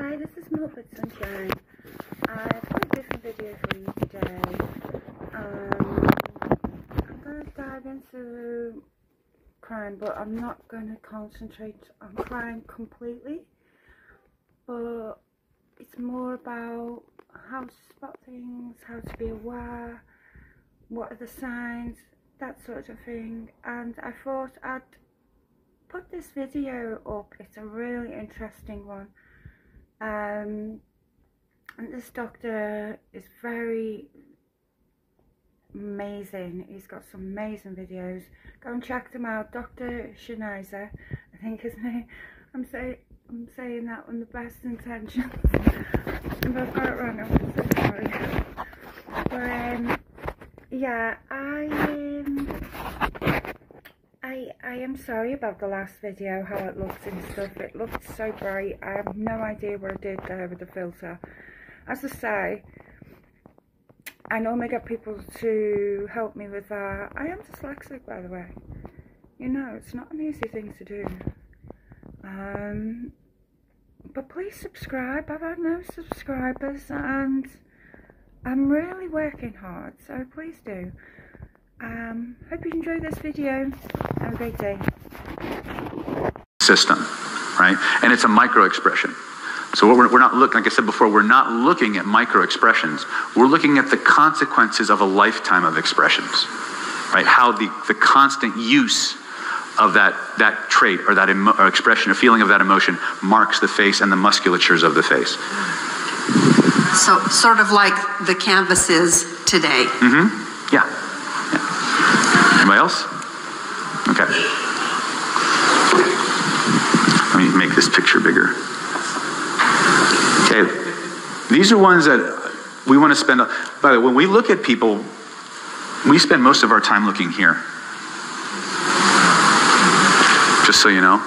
Hi, this is Muppet Sunshine. I've got a different video for you today. I'm going to dive into crying, but I'm not going to concentrate on crying completely. But it's more about how to spot things, how to be aware, what are the signs, that sort of thing. And I thought I'd put this video up. It's a really interesting one. And this doctor is very amazing. He's got some amazing videos. Go and check them out. Dr. Snyder, I think his name. I'm saying that with the best intentions. If I've got it wrong, I'm so sorry. But yeah, I am sorry about the last video, how it looks and stuff. It looked so bright. I have no idea what I did there with the filter. As I say, I normally get people to help me with that. I am dyslexic, by the way. You know, it's not an easy thing to do. But please subscribe. I've had no subscribers and I'm really working hard, so please do. Hope you enjoyed this video. Have a great day. System, right? And it's a micro expression. So we're not looking, like I said before, we're not looking at micro expressions. We're looking at the consequences of a lifetime of expressions, right? How the constant use of that trait or that expression or feeling of that emotion marks the face and the musculatures of the face. So sort of like the canvas is today. Mm-hmm. Yeah. Anybody else? Okay. Let me make this picture bigger. Okay. These are ones that we want to spend. By the way, when we look at people, we spend most of our time looking here. Just so you know.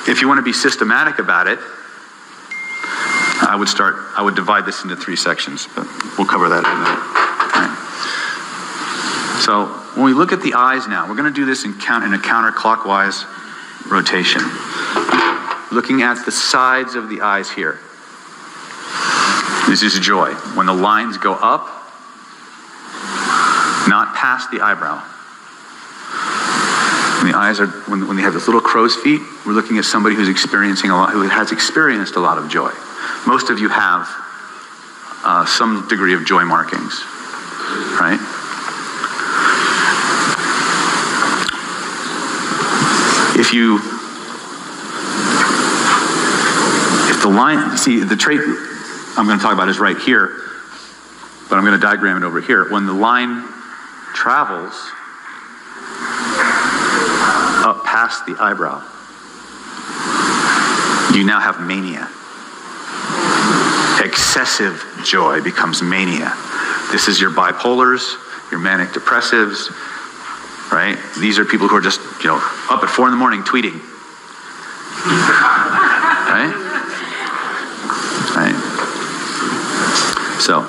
If you want to be systematic about it, I would divide this into 3 sections, but we'll cover that in a minute. Right. So when we look at the eyes now, we're going to do this in a counterclockwise rotation. Looking at the sides of the eyes here. This is joy. When the lines go up, not past the eyebrow. When the eyes are, when they have this little crow's feet, we're looking at somebody who's experiencing a lot, who has experienced a lot of joy. Most of you have some degree of joy markings, right? If the line, see the trait I'm going to talk about is right here, but I'm going to diagram it over here. When the line travels up past the eyebrow, you now have mania. Excessive joy becomes mania. This is your bipolars, your manic depressives, right? These are people who are just, up at 4 in the morning tweeting. Right? Right? So,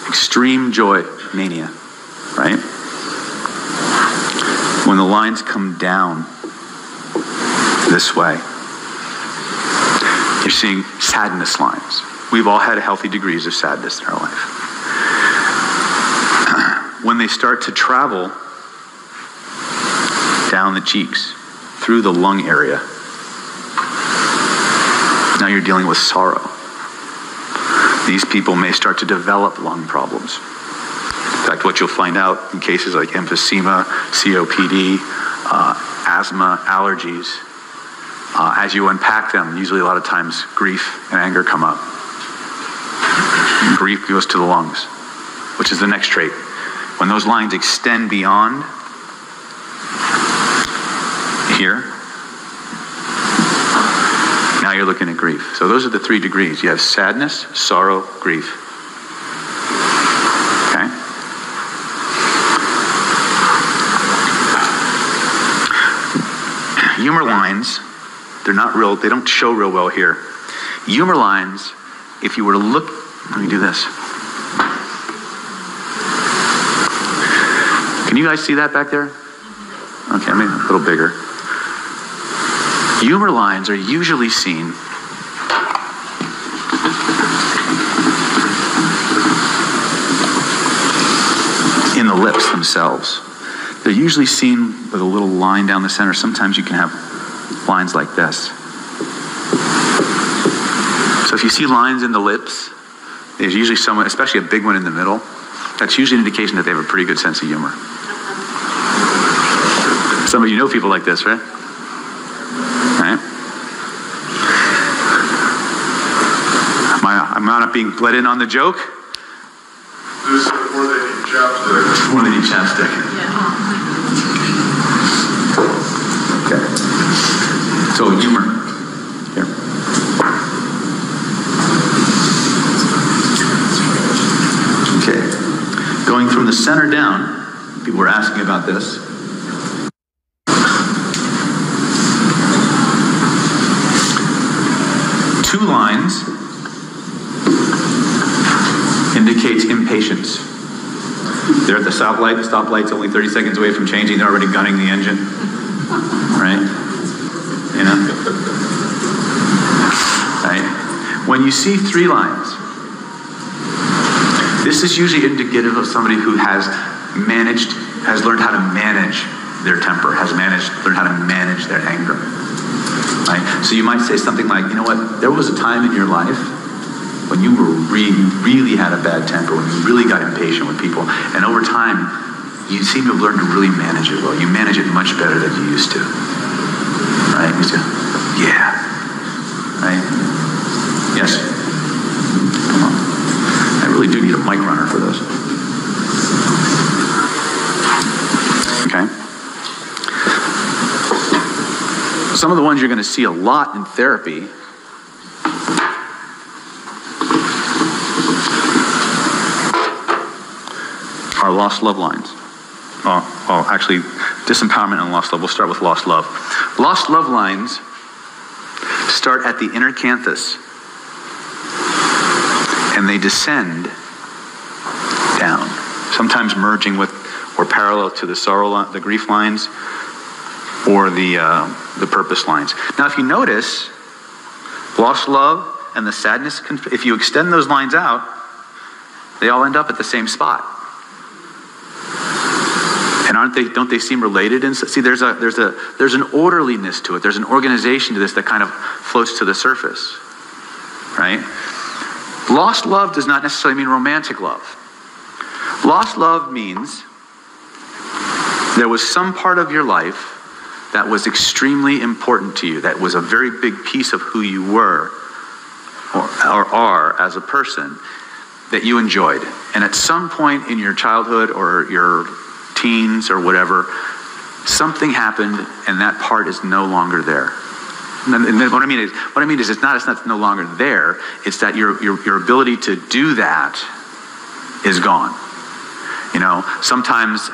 extreme joy, mania, right? When the lines come down this way, you're seeing sadness lines. We've all had healthy degrees of sadness in our life. When they start to travel down the cheeks, through the lung area, now you're dealing with sorrow. These people may start to develop lung problems. In fact, what you'll find out in cases like emphysema, COPD, asthma, allergies, as you unpack them, usually a lot of times grief and anger come up. Grief goes to the lungs, which is the next trait. When those lines extend beyond here, now you're looking at grief. So those are the 3 degrees. You have sadness, sorrow, grief. Okay? Humor lines, they're not real, they don't show real well here. Humor lines, if you were to look, let me do this. Can you guys see that back there? Okay, maybe a little bigger. Humor lines are usually seen themselves. They're usually seen with a little line down the center. Sometimes you can have lines like this. So if you see lines in the lips, there's usually someone, especially a big one in the middle, that's usually an indication that they have a pretty good sense of humor. Some of you know people like this, right? Right? Am I not being let in on the joke? This is more than need chapstick. More than need chapstick. Okay. So humor. Here. Okay. Going from the center down, people were asking about this. Two lines indicates impatience. They're at the stoplight. The stoplight's only 30 seconds away from changing. They're already gunning the engine. Right? You know? Right? When you see three lines, this is usually indicative of somebody who has learned how to manage their temper, learned how to manage their anger. Right? So you might say something like, you know what, there was a time in your life when you were really had a bad temper, when you really got impatient with people, and over time, you seem to have learned to really manage it well. You manage it much better than you used to. Right? You say, yeah. Right? Yes? Come on. I really do need a mic runner for this. Okay? Some of the ones you're going to see a lot in therapy are lost love lines. Actually, disempowerment and lost love. We'll start with lost love. Lost love lines start at the inner canthus and they descend down, sometimes merging with or parallel to the sorrow, the grief lines, or the purpose lines. Now, if you notice, lost love and the sadness, if you extend those lines out, they all end up at the same spot. And don't they seem related? And see, there's an orderliness to it. There's an organization to this that kind of floats to the surface, right? Lost love does not necessarily mean romantic love. Lost love means there was some part of your life that was extremely important to you, that was a very big piece of who you were or are as a person that you enjoyed. And at some point in your childhood or your teens or whatever, something happened and that part is no longer there. And what I mean is it's not no longer there, it's that your ability to do that is gone. You know, sometimes,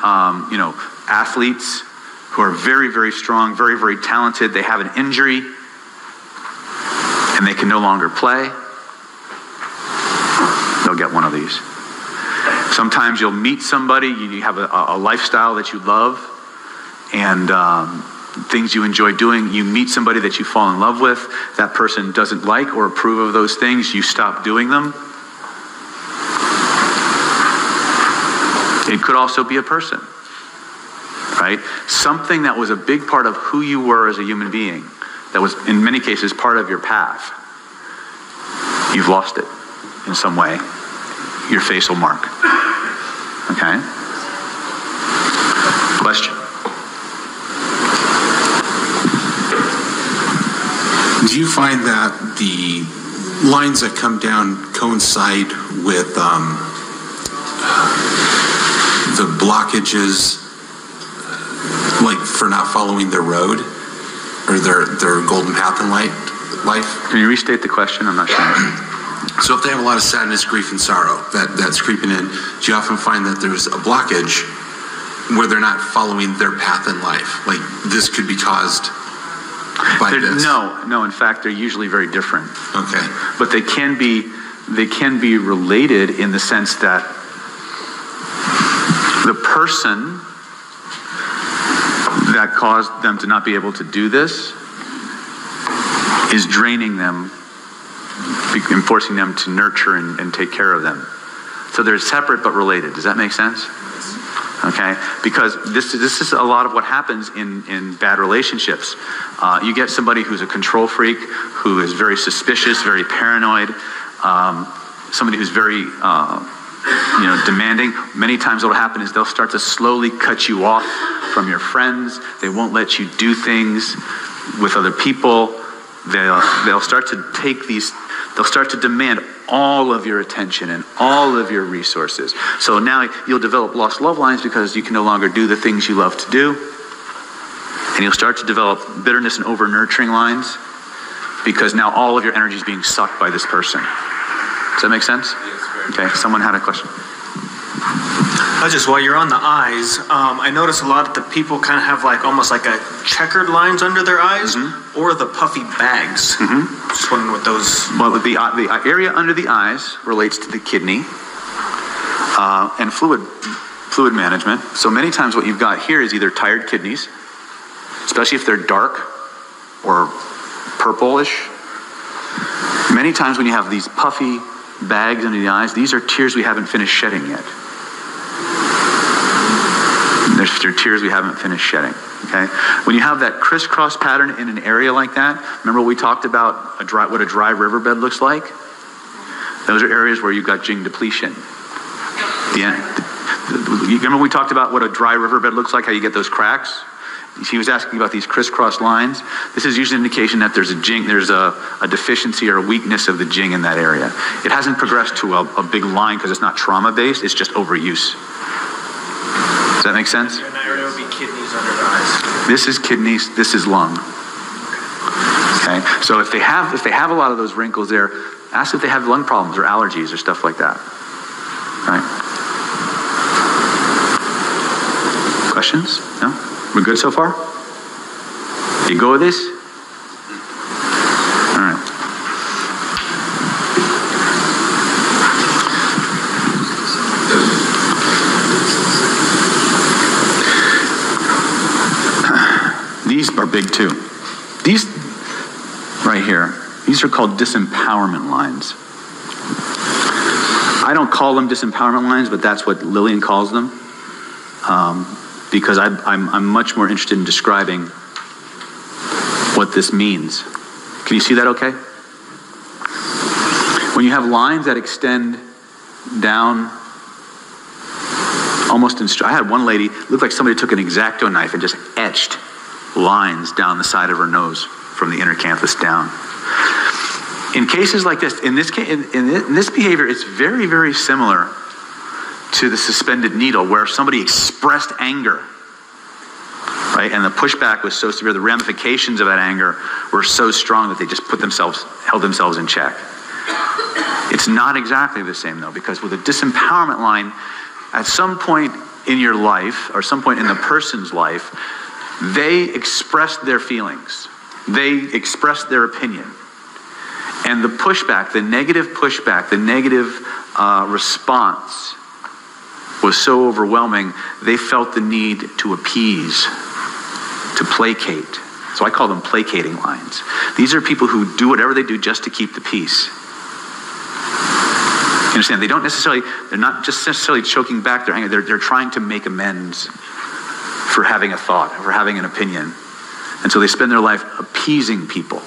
athletes who are very, very strong, very, very talented, they have an injury and they can no longer play. They'll get one of these. Sometimes you'll meet somebody, you have a lifestyle that you love and things you enjoy doing. You meet somebody that you fall in love with. That person doesn't like or approve of those things. You stop doing them. It could also be a person, right? Something that was a big part of who you were as a human being, that was in many cases part of your path. You've lost it in some way. Your face will mark. Okay? Question? Do you find that the lines that come down coincide with the blockages, like for not following their road or their golden path in life? Can you restate the question? I'm not sure. So if they have a lot of sadness, grief, and sorrow that's creeping in, do you often find that there's a blockage where they're not following their path in life? Like this could be caused by this? No. In fact, they're usually very different. Okay. But they can be related in the sense that the person that caused them to not be able to do this is draining them, and forcing them to nurture and take care of them. So they're separate but related. Does that make sense? Okay, because this is a lot of what happens in bad relationships. You get somebody who's a control freak, who is very suspicious, very paranoid, somebody who's very demanding. Many times what will happen is they'll start to slowly cut you off from your friends. They won't let you do things with other people. They'll start to they'll start to demand all of your attention and all of your resources. So now you'll develop lost love lines because you can no longer do the things you love to do. And you'll start to develop bitterness and over-nurturing lines because now all of your energy is being sucked by this person. Does that make sense? Okay, someone had a question. Just while you're on the eyes, I notice a lot of the people kind of have almost like a checkered lines under their eyes, or the puffy bags. Just wondering what those. Well, the area under the eyes relates to the kidney and fluid management. So many times what you've got here is either tired kidneys, especially if they're dark or purplish. Many times when you have these puffy bags under the eyes, these are tears we haven't finished shedding yet. They're tears we haven't finished shedding. Okay? When you have that crisscross pattern in an area like that, remember we talked about what a dry riverbed looks like? Those are areas where you've got Jing depletion. Remember we talked about what a dry riverbed looks like, how you get those cracks? He was asking about these crisscross lines. This is usually an indication that there's a deficiency or a weakness of the Jing in that area. It hasn't progressed to a big line because it's not trauma-based, it's just overuse. Does that make sense? In that area would be kidneys under the eyes. This is kidneys, this is lung. Okay, so if they have a lot of those wrinkles there, ask if they have lung problems or allergies or stuff like that. Right? Questions? No? We're good so far? You go with this? All right. These are big too. These right here, these are called disempowerment lines. I don't call them disempowerment lines, but that's what Lillian calls them. Because I'm much more interested in describing what this means. Can you see that okay? When you have lines that extend down almost in I had one lady, looked like somebody took an X-Acto knife and just etched lines down the side of her nose from the inner canthus down. In cases like this, in this behavior, it's very, very similar to the suspended needle, where somebody expressed anger, right? And the pushback was so severe, the ramifications of that anger were so strong that they just held themselves in check. It's not exactly the same though, because with a disempowerment line, at some point in your life, or some point in the person's life, they expressed their feelings. They expressed their opinion. And the pushback, the negative response was so overwhelming, they felt the need to appease, to placate. So I call them placating lines. These are people who do whatever they do just to keep the peace. You understand? They're not just necessarily choking back their anger, they're trying to make amends for having a thought, for having an opinion. And so they spend their life appeasing people,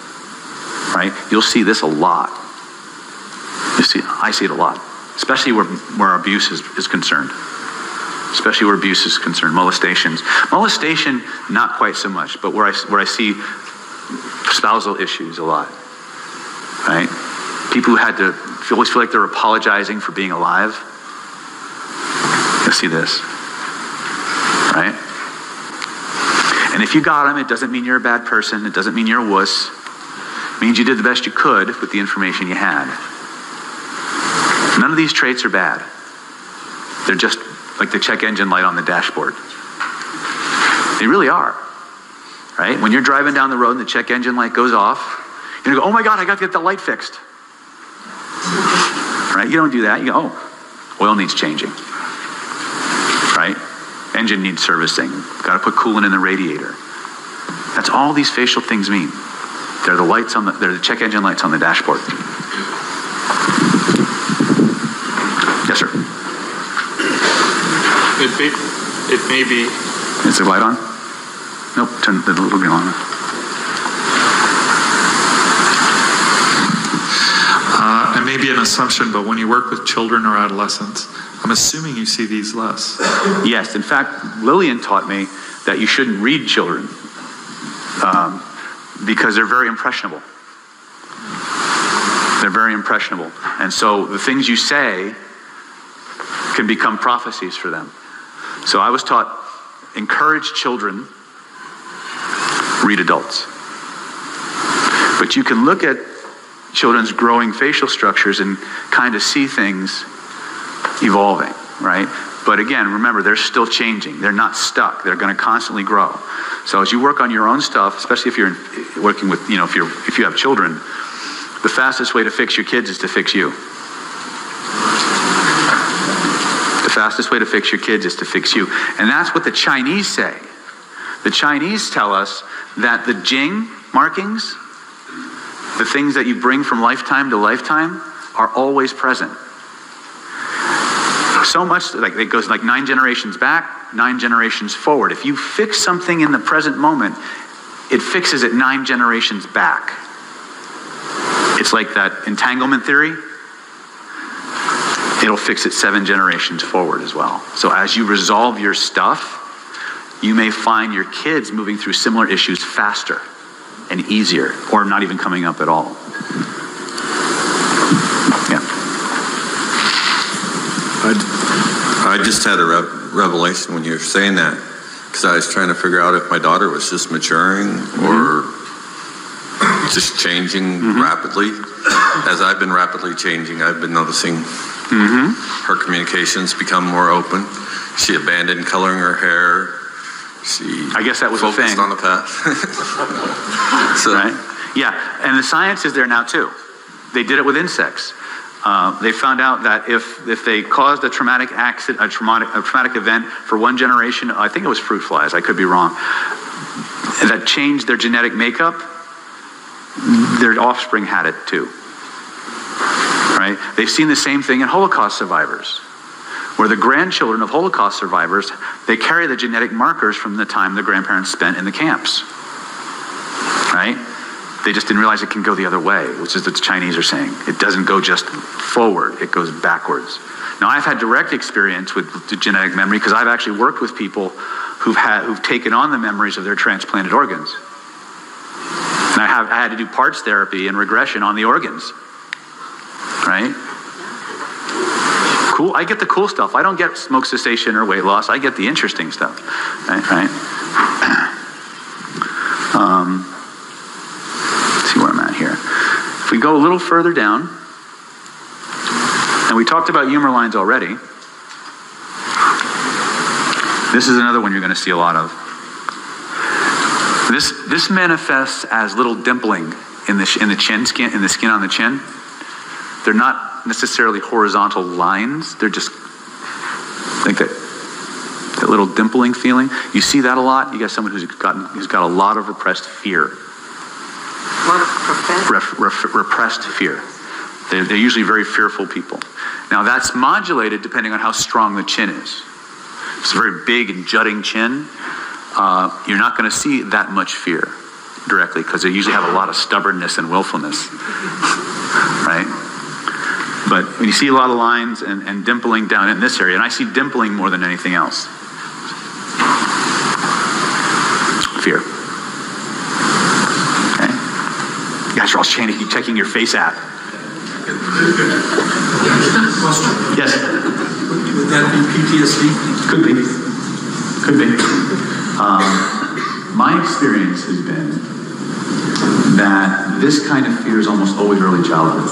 right? You'll see this a lot. I see it a lot. Especially where abuse is concerned. Especially where abuse is concerned, molestations. Molestation, not quite so much, but where I see spousal issues a lot, right? People who always feel like they're apologizing for being alive. You'll see this, right? And if you got them, it doesn't mean you're a bad person. It doesn't mean you're a wuss. It means you did the best you could with the information you had. None of these traits are bad. They're just like the check engine light on the dashboard. They really are, right? When you're driving down the road and the check engine light goes off, you're gonna go, oh my God, I got to get the light fixed. Right? You don't do that. You go, oh, oil needs changing. Right? Engine needs servicing. Got to put coolant in the radiator. That's all these facial things mean. They're the check engine lights on the dashboard. Yes, sir. it may be. Is the light on? Nope, turn the little green on. It may be an assumption, but when you work with children or adolescents, I'm assuming you see these less. Yes, in fact, Lillian taught me that you shouldn't read children because they're very impressionable. They're very impressionable. And so the things you say can become prophecies for them. So I was taught, encourage children, read adults. But you can look at children's growing facial structures and kind of see things evolving, right? But again, remember, they're still changing. They're not stuck. They're going to constantly grow. So as you work on your own stuff, especially if you're working with, if you have children, the fastest way to fix your kids is to fix you. The fastest way to fix your kids is to fix you. And that's what the Chinese say. The Chinese tell us that the Jing markings, the things that you bring from lifetime to lifetime, are always present. So much, like it goes like 9 generations back, 9 generations forward. If you fix something in the present moment, it fixes it 9 generations back. It's like that entanglement theory. It'll fix it 7 generations forward as well. So as you resolve your stuff, you may find your kids moving through similar issues faster and easier, or not even coming up at all. Yeah. I just had a revelation when you were saying that, because I was trying to figure out if my daughter was just maturing or just changing rapidly. As I've been rapidly changing, I've been noticing her communications become more open. She abandoned coloring her hair. I guess that was a thing. Focused on the path. So, right? Yeah, and the science is there now too. They did it with insects. They found out that if they caused a traumatic accident, a traumatic event for one generation, I think it was fruit flies, I could be wrong, that changed their genetic makeup, their offspring had it too. Right? They've seen the same thing in Holocaust survivors, where the grandchildren of Holocaust survivors, they carry the genetic markers from the time the grandparents spent in the camps. Right? They just didn't realize it can go the other way, which is what the Chinese are saying. It doesn't go just forward, it goes backwards. Now, I've had direct experience with the genetic memory because I've actually worked with people who've taken on the memories of their transplanted organs. And I had to do parts therapy and regression on the organs. Right? Cool. I get the cool stuff. I don't get smoke cessation or weight loss. I get the interesting stuff. Right? Let's see where I'm at here. If we go a little further down, and we talked about humor lines already. This is another one you're going to see a lot of. This manifests as little dimpling in the skin on the chin. They're not necessarily horizontal lines. They're just like that little dimpling feeling. You see that a lot. You got someone who's got a lot of repressed fear. Repressed fear. They're usually very fearful people. Now that's modulated depending on how strong the chin is. If it's a very big and jutting chin, you're not going to see that much fear directly because they usually have a lot of stubbornness and willfulness. Right? But when you see a lot of lines and dimpling down in this area, and I see dimpling more than anything else. Fear. Okay? You guys are all checking your face app. Yes? Would that be PTSD? Could be. Could be. My experience has been that this kind of fear is almost always early childhood.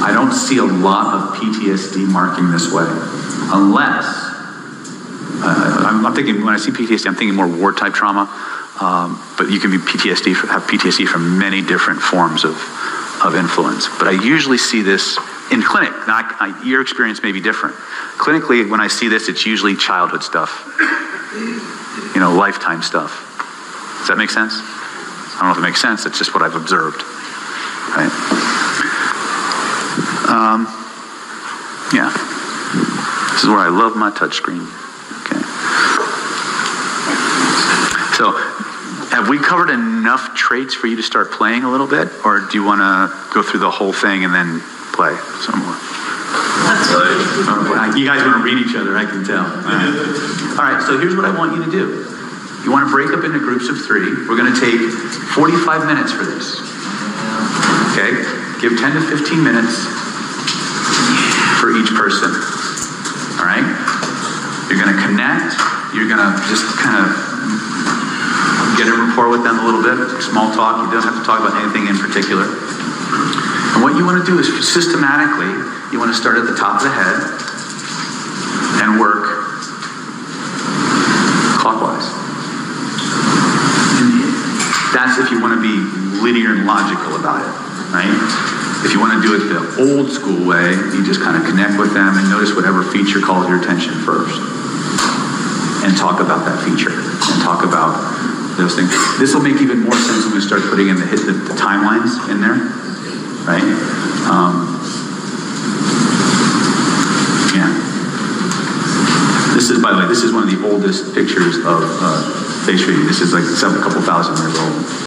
I don't see a lot of PTSD marking this way, unless, I'm thinking, when I see PTSD, I'm thinking more war-type trauma, but you can have PTSD from many different forms of influence. But I usually see this in clinic. Now, your experience may be different. Clinically, when I see this, it's usually childhood stuff, lifetime stuff. Does that make sense? I don't know if it makes sense, it's just what I've observed, right? Yeah. where I love my touchscreen. Okay. So, have we covered enough traits for you to start playing a little bit? Or do you want to go through the whole thing and then play some more? You guys want to read each other, I can tell. All right, so here's what I want you to do. You want to break up into groups of 3. We're going to take 45 minutes for this. Okay? Give 10 to 15 minutes for each person. All right? You're going to connect. You're going to just kind of get a rapport with them a little bit. Small talk. You don't have to talk about anything in particular. And what you want to do is systematically, you want to start at the top of the head and work clockwise. That's if you want to be linear and logical about it, right? If you want to do it the old school way, you just kind of connect with them and notice whatever feature calls your attention first. And talk about that feature. And talk about those things. This will make even more sense when we start putting in the timelines in there, right? Yeah. This is, by the way, this is one of the oldest pictures of face reading. This is like a couple thousand years old.